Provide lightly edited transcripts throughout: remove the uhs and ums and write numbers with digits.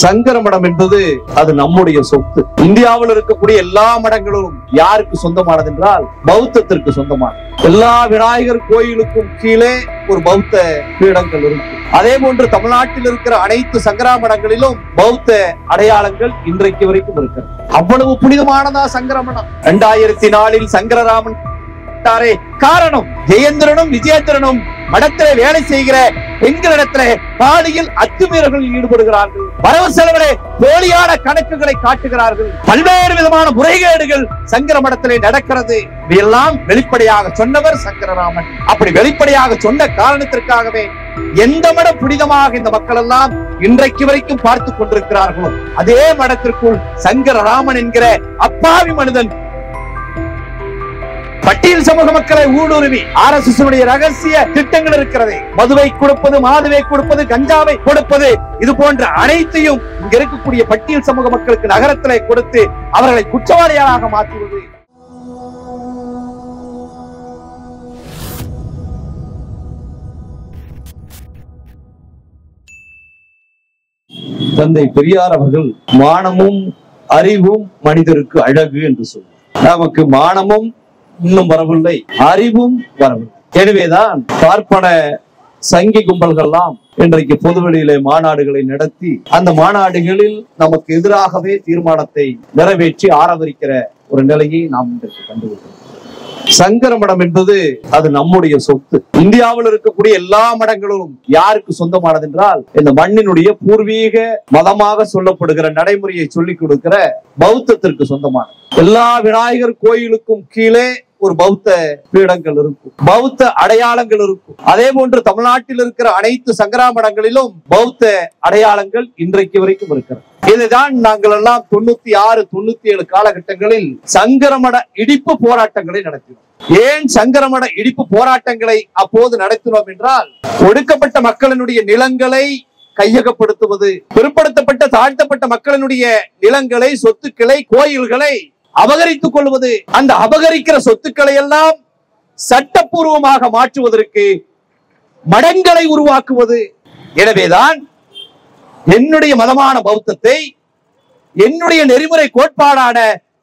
சங்கர மடம் என்பது அது நம்முடைய சொத்து. இந்தியாவில் இருக்கக்கூடிய எல்லா மடங்களும் யாருக்கு சொந்தமானது என்றால் பௌத்தத்திற்கு சொந்தமானது. எல்லா விநாயகர் கோயிலுக்கும் கீழே ஒரு பௌத்த பீடங்கள் இருக்கு. அதே போன்று தமிழ்நாட்டில் இருக்கிற அனைத்து சங்கரா மடங்களிலும் பௌத்த அடையாளங்கள் இன்றைக்கு வரைக்கும் இருக்கிறது. அவ்வளவு புனிதமானதா சங்கர மடம். 2004 சங்கரராமன் காரணம் ஜெயேந்திரனும் விஜயேந்திரனும் மடத்திலே வேலை செய்கிற பெண்களிடத்திலே பாலியல் அத்துமீறல்களில் ஈடுபடுகிறார்கள். வரவு செலவிலே போலியான கணக்குகளை காட்டுகிறார்கள். பல்வேறு விதமான முறைகேடுகள் சங்கர மடத்திலே நடக்கிறது. இதையெல்லாம் வெளிப்படையாக சொன்னவர் சங்கரராமன். அப்படி வெளிப்படையாக சொன்ன காரணத்திற்காகவே எந்த மடம் புனிதமாக இந்த மக்கள் எல்லாம் இன்றைக்கு வரைக்கும் பார்த்து கொண்டிருக்கிறார்களோ அதே மடத்திற்குள் சங்கரராமன் என்கிற அப்பாவி மனிதன் பட்டியல் சமூக மக்களை ஊடுருவி RSS ரகசிய திட்டங்கள் இருக்கிறது. மதுவை கொடுப்பது, மாதுவை கொடுப்பது, கஞ்சாவை கொடுப்பது, இது போன்ற அனைத்தையும் இங்க இருக்கக்கூடிய பட்டியல் சமூக மக்களுக்கு நகரத்திலே கொடுத்து அவர்களை குற்றவாளிகளாக மாற்றுவது. தந்தை பெரியார் அவர்கள் மானமும் அறிவும் மனிதருக்கு அழகு என்று சொல்வார். நமக்கு மானமும் இன்னும் வரவில்லை, அறிவும் வரவில்லை. எனவேதான் பார்ப்பன சங்கி கும்பல்கள்லாம் இன்றைக்கு பொதுவெளியிலே மாநாடுகளை நடத்தி அந்த மாநாடுகளில் நமக்கு எதிராகவே தீர்மானத்தை நிறைவேற்றி ஆரவரிக்கிற ஒரு நிலையை நாம் இன்றைக்கு கண்டுவிட்டோம். சங்கர மடம் என்பது அது நம்முடைய சொத்து. இந்தியாவில் இருக்கக்கூடிய எல்லா மடங்களும் யாருக்கு சொந்தமானது என்றால் இந்த மண்ணினுடைய பூர்வீக மதமாக சொல்லப்படுகிற நடைமுறையை சொல்லிக் கொடுக்கிற பௌத்தத்திற்கு சொந்தமானது. எல்லா விநாயகர் கோயிலுக்கும் கீழே ஒரு பௌத்த பீடங்கள் இருக்கும், பௌத்த அடையாளங்கள் இருக்கும். அதே போன்று தமிழ்நாட்டில் இருக்கிற அனைத்து சங்கரா மடங்களிலும் பௌத்த அடையாளங்கள் இன்றைக்கு வரைக்கும் இருக்கிறது. இதுதான் நாங்கள் எல்லாம் 96, 97 காலகட்டங்களில் சங்கரமட இடிப்பு போராட்டங்களை நடத்தினோம். ஏன் சங்கரமட இடிப்பு போராட்டங்களை அப்போது நடத்தினோம் என்றால் ஒடுக்கப்பட்ட மக்களினுடைய நிலங்களை கையகப்படுத்துவது, பிற்படுத்தப்பட்ட தாழ்த்தப்பட்ட மக்களினுடைய நிலங்களை, சொத்துக்களை, கோயில்களை அபகரித்துக் கொள்வது, அந்த அபகரிக்கிற சொத்துக்களை எல்லாம் சட்டப்பூர்வமாக மாற்றுவதற்கு மடங்களை உருவாக்குவது. எனவேதான் என்னுடைய மதமான பௌத்தத்தை, என்னுடைய நெறிமுறை கோட்பாடான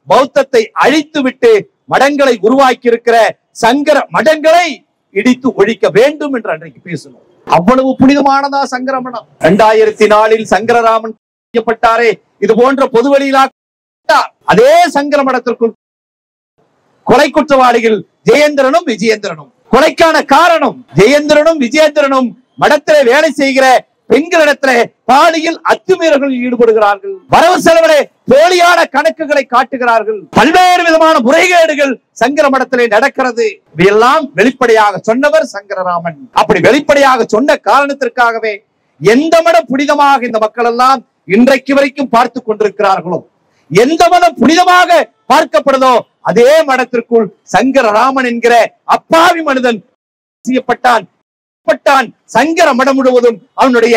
பௌத்தத்தை அழித்துவிட்டு மடங்களை உருவாக்கி இருக்கிற சங்கர மடங்களை இடித்து ஒழிக்க வேண்டும் என்று அன்றைக்கு பேசணும். அவ்வளவு புனிதமானதா சங்கர மடம். 2004 சங்கரராமன் செய்யப்பட்டாரே, இது போன்ற பொதுவெளியிலா அதே சங்கர மடத்திற்குள் கொலை குற்றவாளிகள் ஜெயேந்திரனும் விஜயேந்திரனும். கொலைக்கான காரணம் ஜெயேந்திரனும் விஜயேந்திரனும் மடத்திலே வேலை செய்கிற பெண்களிடத்திலே பாலியல் அத்துமீறல்களில் ஈடுபடுகிறார்கள். வரவு செலவிலே போலியான கணக்குகளை காட்டுகிறார்கள். பல்வேறு விதமான முறைகேடுகள் சங்கர மடத்திலே நடக்கிறது. இதையெல்லாம் வெளிப்படையாக சொன்னவர் சங்கரராமன். அப்படி வெளிப்படையாக சொன்ன காரணத்திற்காகவே எந்த மடம் புனிதமாக இந்த மக்கள் எல்லாம் இன்றைக்கு வரைக்கும் பார்த்து கொண்டிருக்கிறார்களோ, எந்த மதம் புனிதமாக பார்க்கப்படுதோ அதே மடத்திற்குள் சங்கரராமன் என்கிற அப்பாவி மனிதன் செய்யப்பட்டான். சங்கர மடம் முழுவதும் அவனுடைய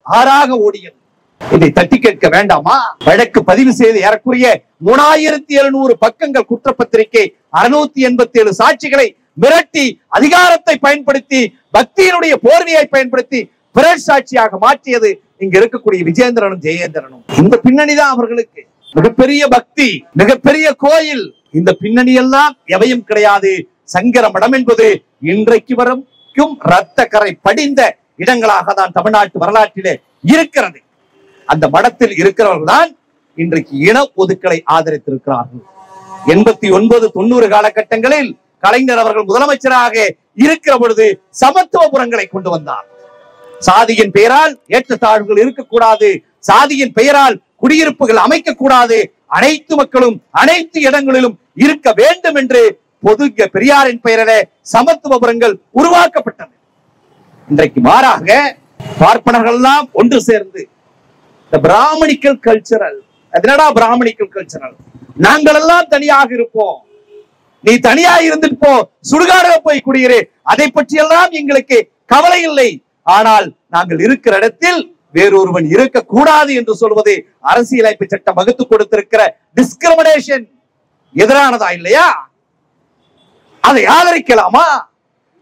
ஆறாக ஓடியது. இதை தட்டி கேட்க வேண்டாமா? வழக்கு பதிவு செய்து ஏறக்குறைய 3700 பக்கங்கள் குற்றப்பத்திரிகை, 687 சாட்சிகளை மிரட்டி, அதிகாரத்தை பயன்படுத்தி, பக்தியினுடைய போர்வையை பயன்படுத்தி பிறசாட்சியாக மாற்றியது இங்க இருக்கக்கூடிய விஜயேந்திரனும் ஜெயேந்திரனும். இந்த பின்னணிதான் அவர்களுக்கு. மிகப்பெரிய பக்தி, மிகப்பெரிய கோயில், இந்த பின்னணி எல்லாம் எவையும் கிடையாது. சங்கர மடம் என்பது இன்றைக்கு வரைக்கும் இரத்த கரை படிந்த இடங்களாக தான் தமிழ்நாட்டு வரலாற்றிலே இருக்கிறது. அந்த மடத்தில் இருக்கிறவர்கள் தான் இன்றைக்கு இன ஒதுக்கலை ஆதரித்திருக்கிறார்கள். 89, 90 காலகட்டங்களில் கலைஞர் அவர்கள் முதலமைச்சராக இருக்கிற பொழுது சமத்துவபுரங்களை கொண்டு வந்தார். சாதியின் பெயரால் ஏற்றத்தாழ்வுகள் இருக்கக்கூடாது, சாதியின் பெயரால் குடியிருப்புகள் அமைக்க கூடாது, அனைத்து மக்களும் அனைத்து இடங்களிலும் இருக்க வேண்டும் என்று பொது பெரியாரின் பெயரிலே சமத்துவபுரங்கள் உருவாக்கப்பட்டது. இன்றைக்கு மாறாக பார்ப்பனர்கள் எல்லாம் ஒன்று சேர்ந்து பிராமணிக்கல் கல்ச்சரல், அதனடா பிராமணிக்கல் கல்ச்சரல், நாங்கள் எல்லாம் தனியாக இருப்போம், நீ தனியாக இருந்துட்டு போ, சுடுகாடுல போய் குடியிரு, அதை பற்றி எல்லாம் எங்களுக்கு கவலை இல்லை, ஆனால் நாங்கள் இருக்கிற இடத்தில் வேறொருவன் இருக்கக்கூடாது என்று சொல்வது அரசியலமைப்பு சட்டம் வகுத்து கொடுத்திருக்கிற டிஸ்கிரிமினேஷன் எதிரானதா இல்லையா? அதை ஆதரிக்கலாமா?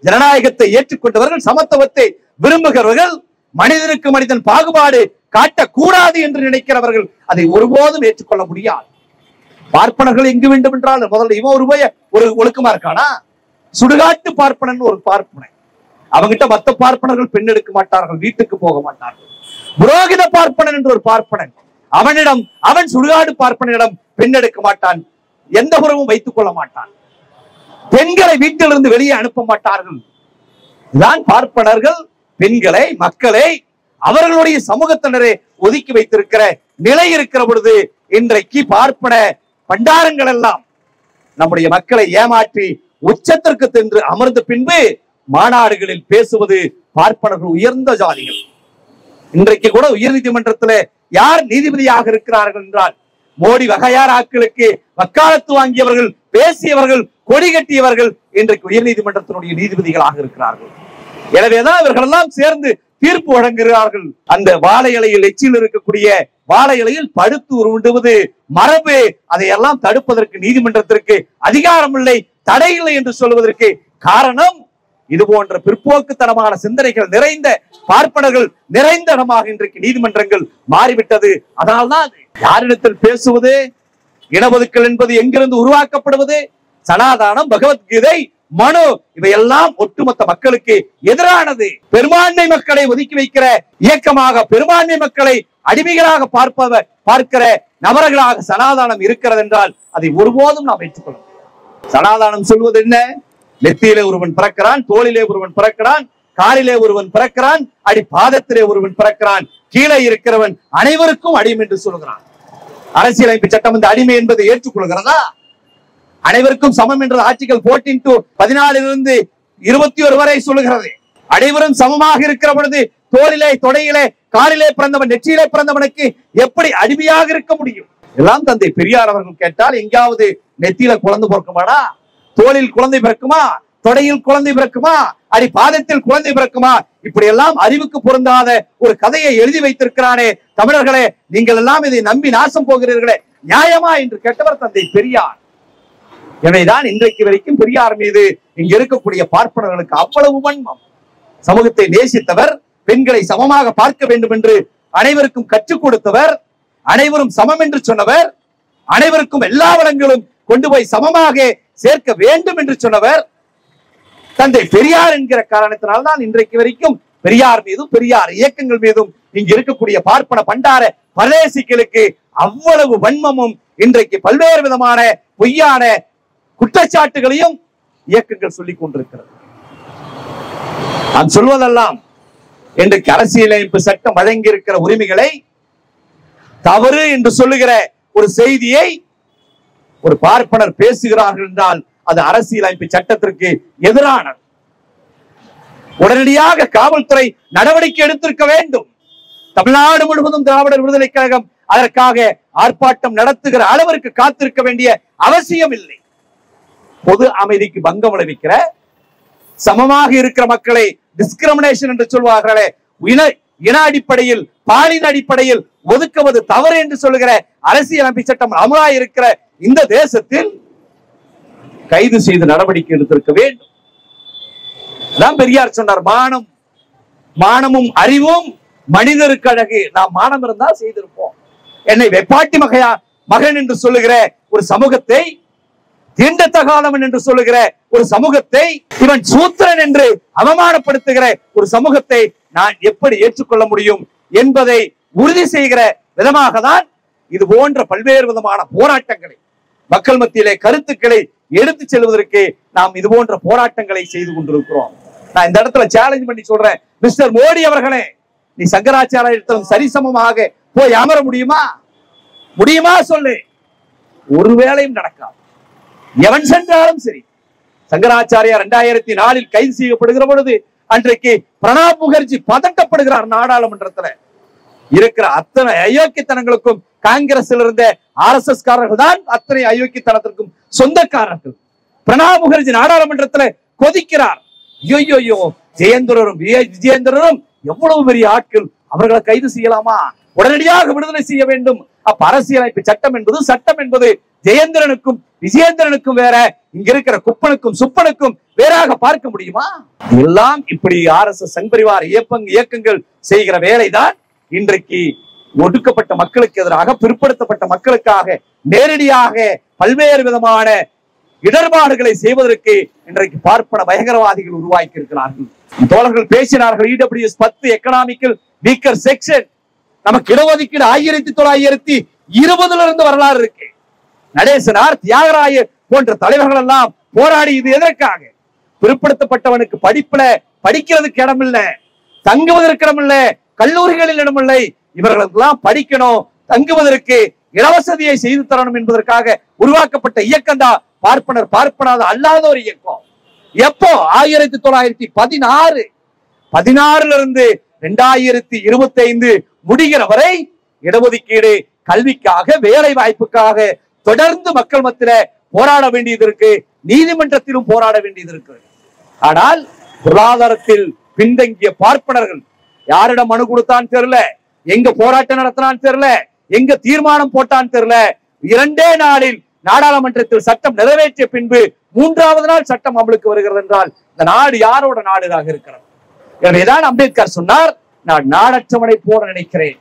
ஜனநாயகத்தை ஏற்றுக்கொண்டவர்கள், சமத்துவத்தை விரும்புகிறவர்கள், மனிதனுக்கு மனிதன் பாகுபாடு காட்டக்கூடாது என்று நினைக்கிறவர்கள் அதை ஒருபோதும் ஏற்றுக்கொள்ள முடியாது. பார்ப்பனர்கள் எங்கு வேண்டும் என்றால் முதல்ல இவன் ஒரு ஒழுக்கமா இருக்கானா? சுடுகாட்டு பார்ப்பனன் ஒரு பார்ப்பனை, அவங்கிட்ட மத்த பார்ப்பனர்கள் பெண் எடுக்க மாட்டார்கள், வீட்டுக்கு போக மாட்டார்கள். புரோகித பார்ப்பனன் என்று ஒரு பார்ப்பனன், அவன் சுடுகாடு பார்ப்பனிடம் பெண் எடுக்க மாட்டான், எந்த உறவும் வைத்துக் கொள்ள மாட்டான், பெண்களை வீட்டிலிருந்து வெளியே அனுப்ப மாட்டார்கள். தான் பார்ப்பனர்கள் பெண்களை, மக்களை அவர்களுடைய சமூகத்தினரை ஒதுக்கி வைத்திருக்கிற நிலை இருக்கிற பொழுது இன்றைக்கு பார்ப்பன பண்டாரங்கள் எல்லாம் நம்முடைய மக்களை ஏமாற்றி உச்சத்திற்கு சென்று அமர்ந்த பின்பு மாநாடுகளில் பேசுவது பார்ப்பனர்கள் உயர்ந்த ஜாதிகள். இன்றைக்கு கூட உயர் நீதிமன்றத்தில் யார் நீதிபதியாக இருக்கிறார்கள் என்றால் மோடி வகையார் ஆட்களுக்கு வக்காலத்து வாங்கியவர்கள், பேசியவர்கள், கொடி கட்டியவர்கள் இன்றைக்கு உயர் நீதிமன்றத்தினுடைய நீதிபதிகளாக இருக்கிறார்கள். எனவேதான் இவர்கள் எல்லாம் சேர்ந்து தீர்ப்பு வழங்குகிறார்கள். அந்த வாழை இலையில் எச்சில் இருக்கக்கூடிய வாழை இலையில் படுத்து உருண்டுவது மரபு, அதையெல்லாம் தடுப்பதற்கு நீதிமன்றத்திற்கு அதிகாரம் இல்லை, தடை இல்லை என்று சொல்வதற்கு காரணம் இது போன்ற பிற்போக்குத்தனமான சிந்தனைகள் நிறைந்த பார்ப்பனர்கள் நிறைந்த இடமாக இன்றைக்கு நீதிமன்றங்கள் மாறிவிட்டது. அதனால்தான் யாரிடத்தில் பேசுவது, இனஒதுக்கல் என்பது எங்கிருந்து உருவாக்கப்படுவது, சனாதானம், பகவத்கீதை, மனு இவையெல்லாம் ஒட்டுமொத்த மக்களுக்கு எதிரானது. பெரும்பான்மை மக்களை ஒதுக்கி வைக்கிற இயக்கமாக, பெரும்பான்மை மக்களை அடிமைகளாக பார்க்கிற நபர்களாக சனாதானம் இருக்கிறது என்றால் அதை ஒருபோதும் நாம் ஏற்றுக்கொள்ள முடியாது. சனாதானம் சொல்வது என்ன? நெத்தியிலே ஒருவன் பிறக்கிறான், தோளிலே ஒருவன் பிறக்கிறான், காலிலே ஒருவன் பிறக்கிறான், அடி பாதத்திலே ஒருவன் பிறக்கிறான், கீழே இருக்கிறவன் அனைவருக்கும் அடிமை என்று சொல்கிறான். அரசியலமைப்பு சட்டம் இந்த அடிமை என்பதை ஏற்றுக்கொள்கிறதா? அனைவருக்கும் சமம் என்ற ஆர்டிகல் 14 21 வரை சொல்லுகிறது. அனைவரும் சமமாக இருக்கிற பொழுது தோளிலே, தொடையிலே, காலிலே பிறந்தவன், நெற்றியிலே பிறந்தவனுக்கு எப்படி அடிமையாக இருக்க முடியும்? எல்லாம் தந்தை பெரியார் அவர்கள் கேட்டால் எங்காவது நெத்தியில குழந்தை பிறக்குமாடா, தோளில் குழந்தை பிறக்குமா, தொடையில் குழந்தை பிறக்குமா, அடி பாதத்தில் குழந்தை பிறக்குமா? இப்படி எல்லாம் அறிவுக்கு பொருந்தாத ஒரு கதையை எழுதி வைத்திருக்கிறானே தமிழர்களே, நீங்கள் எல்லாம் இதை நம்பி நாசம் போகிறீர்களே, நியாயமா என்று கேட்டவர் தந்தை பெரியார். எனவேதான் இன்றைக்கு வரைக்கும் பெரியார் மீது இங்க இருக்கக்கூடிய பார்ப்பனர்களுக்கு அவ்வளவு வன்மம். சமூகத்தை நேசித்தவர், பெண்களை சமமாக பார்க்க வேண்டும் என்று அனைவருக்கும் கற்றுக் கொடுத்தவர், அனைவரும் சமம் என்று சொன்னவர், அனைவருக்கும் எல்லா வளங்களும் கொண்டு போய் சமமாக சேர்க்க வேண்டும் என்று சொன்னவர் தந்தை பெரியார் என்கிற காரணத்தினால்தான் இன்றைக்கு வரைக்கும் பெரியார் மீதும் பெரியார் இயக்கங்கள் மீதும் இங்கு இருக்கக்கூடிய பார்ப்பன பண்டார பரதேசிகளுக்கு அவ்வளவு வன்மமும் இன்றைக்கு பல்வேறு விதமான பொய்யான குற்றச்சாட்டுகளையும் இயக்கங்கள் சொல்லிக் கொண்டிருக்கிறது. நான் சொல்வதெல்லாம் இன்றைக்கு அரசியலமைப்பு சட்டம் வழங்கி இருக்கிற உரிமைகளை தவறு என்று சொல்லுகிற ஒரு செய்தியை ஒரு பார்ப்பனர் பேசுகிறார்கள் என்றால் அது அரசியலமைப்பு சட்டத்திற்கு எதிரானது. உடனடியாக காவல்துறை நடவடிக்கை எடுத்திருக்க வேண்டும். தமிழ்நாடு முழுவதும் திராவிடர் விடுதலை கழகம் அதற்காக ஆர்ப்பாட்டம் நடத்துகிற அளவிற்கு காத்திருக்க வேண்டிய அவசியம் இல்லை. பொது அமைதிக்கு பங்கம் விளைவிக்கிற, சமமாக இருக்கிற மக்களை டிஸ்கிரிமினேஷன் என்று சொல்வார்களே, இன அடிப்படையில், பாலின அடிப்படையில் ஒதுக்குவது தவறு என்று சொல்லுகிற அரசியலமைப்பு சட்டம் அமலாய் இருக்கிற இந்த தேசத்தில் கைது செய்து நடவடிக்கை எடுத்திருக்க வேண்டும். பெரியார் சொன்னார், மானமும் அறிவும் மனிதருக்கு அழகு. நாம் மானம் இருந்தால் செய்திருப்போம். என்னை வெப்பாட்டி மகன் என்று சொல்லுகிற ஒரு சமூகத்தை, தீண்டத்தகாதவன் என்று சொல்லுகிற ஒரு சமூகத்தை, இவன் சூத்திரன் என்று அவமானப்படுத்துகிற ஒரு சமூகத்தை நான் எப்படி ஏற்றுக்கொள்ள முடியும் என்பதை உறுதி செய்கிற விதமாக தான் இது போன்ற பல்வேறு விதமான போராட்டங்களை, மக்கள் மத்தியிலே கருத்துக்களை எடுத்து செல்வதற்கு நாம் இது போன்ற போராட்டங்களை செய்து கொண்டிருக்கிறோம். நான் இந்த இடத்துல சேலஞ்ச் பண்ணி சொல்றேன், மிஸ்டர் மோடி அவர்களே, நீ சங்கராச்சாரியத்திலும் சரிசமமாக போய் அமர முடியுமா சொல்லு. ஒரு வேளையும் நடக்காது. எவன் சென்றாலும் சரி. சங்கராச்சாரியார் 2004 கைது செய்யப்படுகிற பொழுது அன்றைக்கு பிரணாப் முகர்ஜி பதட்டப்படுகிறார். நாடாளுமன்றத்தில் இருக்கிற அத்தனை அயோக்கியத்தனங்களுக்கும் காங்கிரஸில் இருந்த RSS காரர்கள் தான் அத்தனை அயோக்கியத்தனத்திற்கும் சொந்தக்காரர்கள். பிரணாப் முகர்ஜி நாடாளுமன்றத்தில் கொதிக்கிறார். ஐயோ, ஜெயேந்திரரும் விஜயேந்திரரும் எவ்வளவு பெரிய ஆட்கள், அவர்களை கைது செய்யலாமா? உடனடியாக விடுதலை செய்ய வேண்டும். அப்ப அரசியலமைப்பு சட்டம் என்பது, சட்டம் என்பது ஜெயேந்திரனுக்கும் விஜயேந்திரனுக்கும் வேற, இங்க இருக்கிற குப்பனுக்கும் சுப்பனுக்கும் வேறாக பார்க்க முடியுமா? எல்லாம் இப்படி RSS சங்பரிவார இயக்கங்கள் செய்கிற வேலைதான் இன்றைக்கு ஒடுக்கப்பட்ட மக்களுக்கு எதிராக, பிற்படுத்தப்பட்ட மக்களுக்காக நேரடியாக பல்வேறு விதமான இடர்பாடுகளை செய்வதற்கு இன்றைக்கு பார்ப்பன பயங்கரவாதிகள் உருவாக்கி இருக்கிறார்கள். தோழர்கள் பேசினார்கள், EWS 10 எக்கனாமிக்கல் வீக்கர் செக்ஷன். நமக்கு இடஒதுக்கீடு 1920 இருந்து வரலாறு இருக்கு. நடேசனார், தியாகராயர் போன்ற தலைவர்கள் எல்லாம் போராடி இது எதற்காக? பிற்படுத்தப்பட்டவனுக்கு படிக்கிறதுக்கு இடமில்ல, தங்குவதற்கு இடமில்ல, கல்லூரிகளில் இடமில்லை, இவர்களுக்கெல்லாம் படிக்கணும், தங்குவதற்கு இடவசதியை செய்து தரணும் என்பதற்காக உருவாக்கப்பட்ட இயக்கம் தான் பார்ப்பனாத அல்லாத ஒரு இயக்கம். எப்போ? 1916 இருந்து 2025 முடிகிற வரை இடஒதுக்கீடு கல்விக்காக, வேலை வாய்ப்புக்காக தொடர்ந்து மக்கள் மத்தியில போராட வேண்டியது இருக்கு. நீதிமன்றத்திலும் போராட வேண்டியது இருக்கு. ஆனால் பொருளாதாரத்தில் பின்தங்கிய பார்ப்பனர்கள் யாரிடம் மனு கொடுத்தான் தெரியல, எங்க போராட்டம் நடத்தினான்னு தெரியல, எங்க தீர்மானம் போட்டான்னு தெரியல. 2 நாளில் நாடாளுமன்றத்தில் சட்டம் நிறைவேற்றிய பின்பு 3வது நாள் சட்டம் அமலுக்கு வருகிறது என்றால் இந்த நாடு யாரோட நாடுதாக இருக்கிறது? எனவேதான் அம்பேத்கர் சொன்னார், நான் நாடற்றவனை போல நினைக்கிறேன்.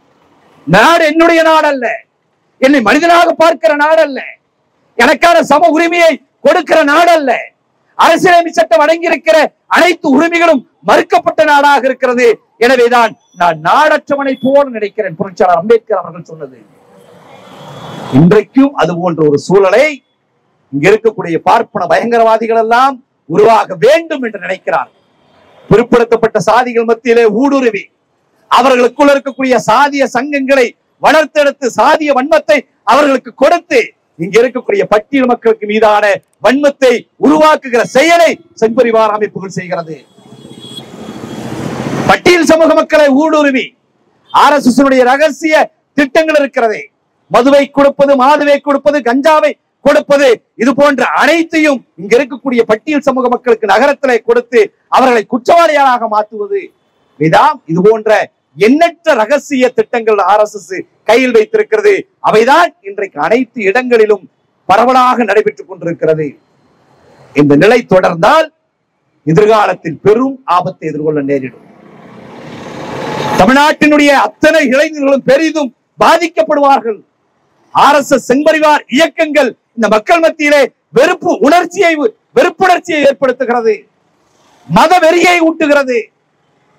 நாடு என்னுடைய நாடு அல்ல, என்னை மனிதனாக பார்க்கிற நாடு அல்ல, எனக்கான சம உரிமையை கொடுக்கிற நாடு அல்ல, அரசியலமைப்பு சட்டம் அடங்கியிருக்கிற அனைத்து உரிமைகளும் மறுக்கப்பட்ட நாடாக இருக்கிறது. எனவேதான் நான் நாடற்றவனை போல நினைக்கிறேன். புரட்சியாளர் அம்பேத்கர் அவர்கள் சொன்னது. இன்றைக்கும் அது போன்ற ஒரு சூழலை இங்க இருக்கக்கூடிய பார்ப்பன பயங்கரவாதிகள் எல்லாம் உருவாக வேண்டும் என்று நினைக்கிறார். பிற்படுத்தப்பட்ட சாதிகள் மத்தியிலே ஊடுருவி அவர்களுக்குள்ள இருக்கக்கூடிய சாதிய சங்கங்களை வளர்த்தெடுத்து சாதிய வன்மத்தை அவர்களுக்கு கொடுத்து இங்க இருக்கக்கூடிய பட்டியல் மக்களுக்கு மீதான வன்மத்தை உருவாக்குகிற செயலை சங்பரிவார அமைப்புகள் செய்கிறது. பட்டியல் சமூக மக்களை ஊடுருவி RSS ரகசிய திட்டங்கள் இருக்கிறது. மதுவை கொடுப்பது, மாதுவை கொடுப்பது, கஞ்சாவை கொடுப்பது, இது போன்ற அனைத்தையும் இங்க இருக்கக்கூடிய பட்டியல் சமூக மக்களுக்கு நகரத்திலே கொடுத்து அவர்களை குற்றவாளிகளாக மாற்றுவது. இது போன்ற எண்ணற்ற ரகசிய திட்டங்கள் RSS கையில் வைத்திருக்கிறது. அவைதான் இன்றைக்கு அனைத்து இடங்களிலும் பரவலாக நடைபெற்றுக் கொண்டிருக்கிறது. இந்த நிலை தொடர்ந்தால் எதிர்காலத்தில் பெரும் ஆபத்தை எதிர்கொள்ள நேரிடும். தமிழ்நாட்டினுடைய அத்தனை இளைஞர்களும் பெரிதும் பாதிக்கப்படுவார்கள். RSS செம்பரிவார் இயக்கங்கள் இந்த மக்கள் மத்தியிலே வெறுப்புணர்ச்சியை ஏற்படுத்துகிறது, மத வெறியை ஊட்டுகிறது.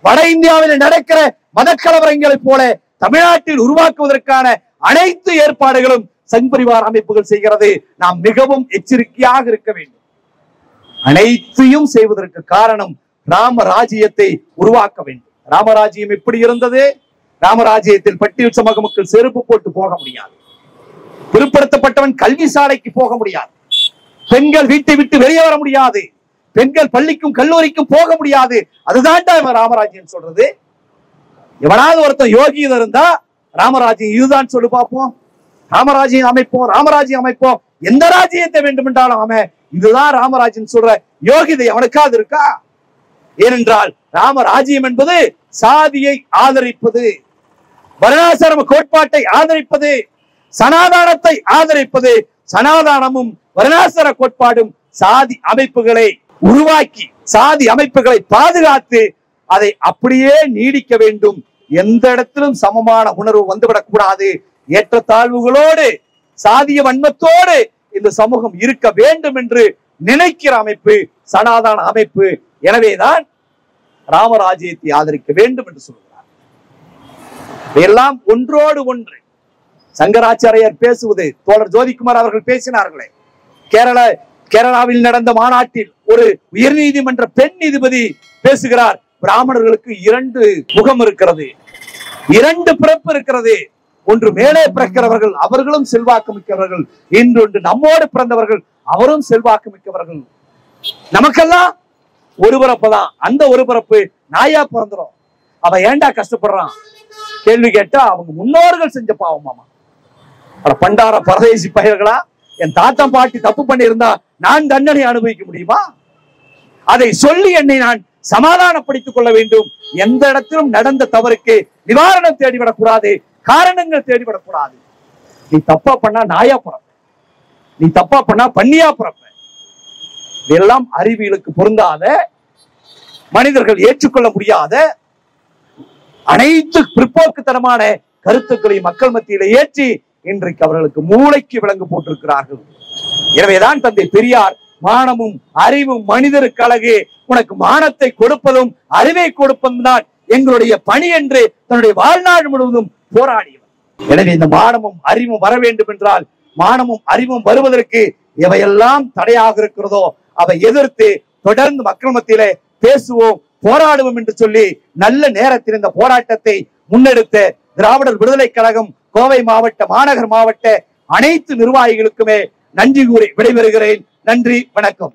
வட இந்தியாவில் நடக்கிற மத கலவரங்களை போல தமிழ்நாட்டில் உருவாக்குவதற்கான அனைத்து ஏற்பாடுகளும் சங்பரிவார் அமைப்புகள் செய்கிறது. நாம் மிகவும் எச்சரிக்கையாக இருக்க வேண்டும். அனைத்தையும் செய்வதற்கு காரணம் ராமராஜ்யத்தை உருவாக்க வேண்டும். ராமராஜ்யம் எப்படி இருந்தது? ராமராஜ்யத்தில் பட்டியல் சமூக மக்கள் செருப்பு போட்டு போக முடியாது, பிற்படுத்தப்பட்டவன் கல்வி சாலைக்கு போக முடியாது, பெண்கள் வீட்டை விட்டு வெளியே வர முடியாது, பெண்கள் பள்ளிக்கும் கல்லூரிக்கும் போக முடியாது. அதுதான் ராமராஜ்யம் சொல்றது. எவனாவது ஒருத்தன் யோகியத இருந்தா ராமராஜ்யம் இதுதான் சொல்லு பார்ப்போம். ராமராஜ்யம் அமைப்போம், ராமராஜ்யம் அமைப்போம், எந்த ராஜ்யத்தை வேண்டும் என்றாலும் அவன் இதுதான் ராமராஜ்யம் சொல்ற யோகிதை அவனுக்காவது இருக்கா? ஏனென்றால் ராமராஜ்யம் என்பது சாதியை ஆதரிப்பது, வர்ணாசிரம கோட்பாட்டை ஆதரிப்பது, சனாதானத்தை ஆதரிப்பது. சனாதானமும் வர்ணாசிர கோட்பாடும் சாதி அமைப்புகளை உருவாக்கி சாதி அமைப்புகளை பாதுகாத்து அதை அப்படியே நீடிக்க வேண்டும். எந்த இடத்திலும் சமமான உணர்வு வந்துவிடக் கூடாது. ஏற்றத்தாழ்வுகளோடு சாதிய வன்மத்தோடு இந்த சமூகம் இருக்க வேண்டும் என்று நினைக்கிற அமைப்பு சனாதன அமைப்பு. எனவேதான் ராமராஜ்யத்தை ஆதரிக்க வேண்டும் என்று சொல்கிறார். எல்லாம் ஒன்றோடு ஒன்று. சங்கராச்சாரியார் பேசுவது, தோழர் ஜோதிக்குமார் அவர்கள் பேசினார்களே, கேரளாவில் நடந்த மாநாட்டில் ஒரு உயர்நீதிமன்ற பெண் நீதிபதி பேசுகிறார், பிராமணர்களுக்கு 2 முகம் இருக்கிறது, 2 பிறப்பு இருக்கிறது. ஒன்று மேலே பிறக்கிறவர்கள், அவர்களும் செல்வாக்கு மிக்கவர்கள், இன்னொன்று நம்மோடு பிறந்தவர்கள், அவரும் செல்வாக்கு மிக்கவர்கள். நமக்கெல்லாம் ஒரு பிறப்பு தான். அந்த ஒரு பிறப்பு நாயா பிறந்துரும். அவன் ஏண்டா கஷ்டப்படுறான் கேள்வி கேட்டா அவங்க முன்னோர்கள் செஞ்ச பாவமாமா. பண்டார பரதேசி பயிர்களா, என் தாத்தா பாட்டி தப்பு பண்ணி இருந்தா நான் தண்டனை அனுபவிக்க முடியுமா? அதை சொல்லி என்னை நான் சமாதானப்படுத்திக் கொள்ள வேண்டும். எந்த இடத்திலும் நடந்த தவறுக்கு நிவாரணம் தேடிவிடக்கூடாது, காரணங்கள் தேடிவிடக்கூடாது. நீ தப்பா பண்ணா நாயா பிறப்ப, நீ தப்பா பண்ணா பண்ணியா பிறப்ப. இதெல்லாம் அறிவியலுக்கு பொருந்தாத, மனிதர்கள் ஏற்றுக்கொள்ள முடியாத அனைத்து பிற்போக்குத்தனமான கருத்துக்களையும் மக்கள் மத்தியில ஏற்றி இன்றைக்கு அவர்களுக்கு மூளைக்கு விலங்கு போட்டிருக்கிறார்கள். எனவேதான் தந்தை பெரியார் மானமும் அறிவும் மனிதருக்கு அழகு, உனக்கு மானத்தை கொடுப்பதும் அறிவை கொடுப்பதும் தான் எங்களுடைய பணி என்று தன்னுடைய வாழ்நாள் முழுவதும் போராடியவர். எனவே இந்த மானமும் அறிவும் வர வேண்டும் என்றால், மானமும் அறிவும் வருவதற்கு எவையெல்லாம் தடையாக இருக்கிறதோ அவை எதிர்த்து தொடர்ந்து மக்கள் மத்தியிலே பேசுவோம், போராடுவோம் என்று சொல்லி நல்ல நேரத்தில் இந்த போராட்டத்தை முன்னெடுத்த திராவிடர் விடுதலை கழகம் கோவை மாவட்ட மாநகர் மாவட்ட அனைத்து நிர்வாகிகளுக்குமே நன்றி கூறி விடைபெறுகிறேன். நன்றி, வணக்கம்.